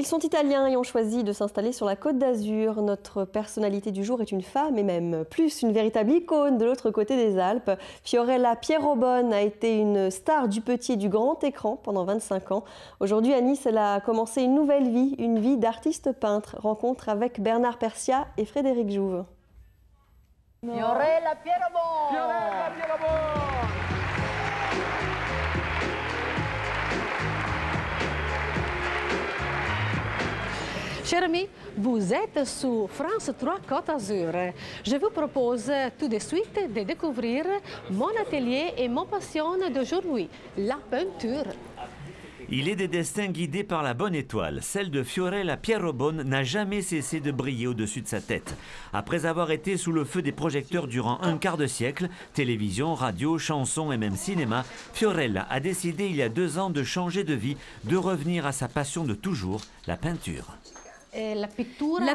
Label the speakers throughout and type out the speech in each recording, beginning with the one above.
Speaker 1: Ils sont italiens et ont choisi de s'installer sur la Côte d'Azur. Notre personnalité du jour est une femme et même plus une véritable icône de l'autre côté des Alpes. Fiorella Pierrobonne a été une star du petit et du grand écran pendant 25 ans. Aujourd'hui à Nice, elle a commencé une nouvelle vie, une vie d'artiste peintre. Rencontre avec Bernard Persia et Frédéric Jouve.
Speaker 2: Fiorella Pierrobonne!
Speaker 3: Fiorella Pierrobonne!
Speaker 2: Chers amis, vous êtes sur France 3 Côte d'Azur. Je vous propose tout de suite de découvrir mon atelier et mon passion d'aujourd'hui, la peinture.
Speaker 4: Il est des destins guidés par la bonne étoile. Celle de Fiorella Pierrobonne n'a jamais cessé de briller au-dessus de sa tête. Après avoir été sous le feu des projecteurs durant un quart de siècle, télévision, radio, chansons et même cinéma, Fiorella a décidé il y a 2 ans de changer de vie, de revenir à sa passion de toujours, la peinture.
Speaker 5: La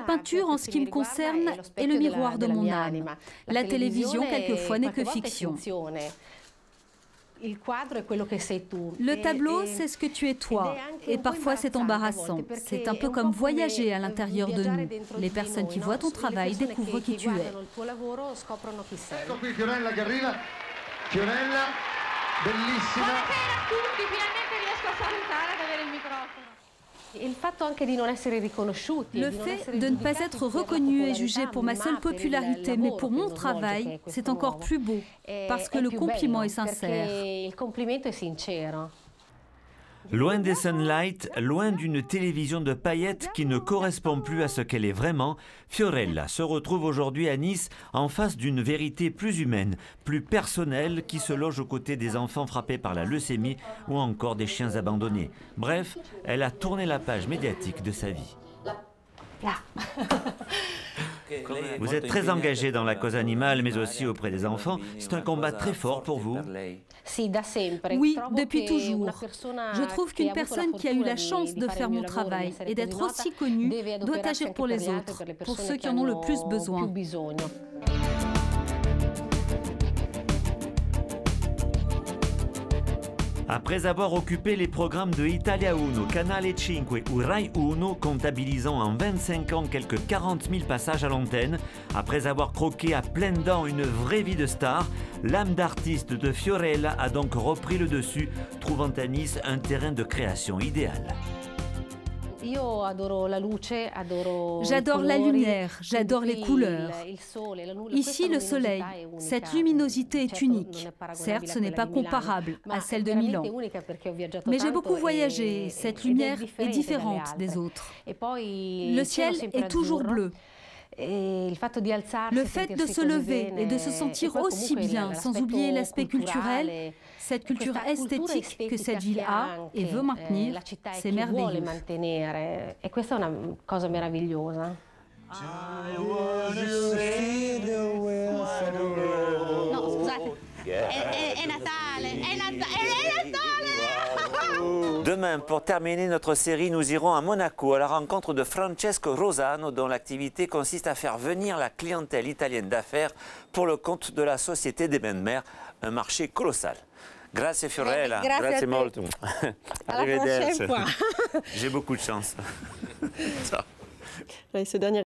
Speaker 5: peinture, en ce qui me concerne, est le miroir de mon âme. La télévision, quelquefois, n'est que fiction. Le tableau, c'est ce que tu es toi. Et parfois, c'est embarrassant. C'est un peu comme voyager à l'intérieur de nous. Les personnes qui voient ton travail découvrent qui tu es.
Speaker 3: Ecco qui Fiorella che arriva. Fiorella, bellissima.
Speaker 6: Buonasera a tutti, finalmente riesco a salutare ad avere il microfono.
Speaker 5: Le fait de ne pas être reconnu et jugé pour ma seule popularité, mais pour mon travail, c'est encore plus beau, parce que le compliment est sincère.
Speaker 4: Loin des sunlights, loin d'une télévision de paillettes qui ne correspond plus à ce qu'elle est vraiment, Fiorella se retrouve aujourd'hui à Nice en face d'une vérité plus humaine, plus personnelle qui se loge aux côtés des enfants frappés par la leucémie ou encore des chiens abandonnés. Bref, elle a tourné la page médiatique de sa vie. Vous êtes très engagé dans la cause animale, mais aussi auprès des enfants. C'est un combat très fort pour vous.
Speaker 5: Oui, depuis toujours. Je trouve qu'une personne qui a eu la chance de faire mon travail et d'être aussi connue doit agir pour les autres, pour ceux qui en ont le plus besoin.
Speaker 4: Après avoir occupé les programmes de Italia Uno, Canale 5 ou Rai Uno, comptabilisant en 25 ans quelques 40 000 passages à l'antenne, après avoir croqué à pleines dents une vraie vie de star, l'âme d'artiste de Fiorella a donc repris le dessus, trouvant à Nice un terrain de création idéal.
Speaker 5: J'adore la lumière, j'adore les couleurs. Ici, le soleil, cette luminosité est unique. Certes, ce n'est pas comparable à celle de Milan. Mais j'ai beaucoup voyagé, cette lumière est différente des autres. Le ciel est toujours bleu. Le fait de se lever et de se sentir aussi bien, sans oublier l'aspect culturel, cette culture esthétique que cette ville a et veut maintenir, c'est merveilleux.
Speaker 6: No, scusate, è Natale, è Natale!
Speaker 4: Demain, pour terminer notre série, nous irons à Monaco à la rencontre de Francesco Rosano, dont l'activité consiste à faire venir la clientèle italienne d'affaires pour le compte de la Société des Bains de Mer, un marché colossal. Grazie Fiorella, grazie molto. Arrivederci. J'ai beaucoup de chance. Ciao.
Speaker 1: Ce dernier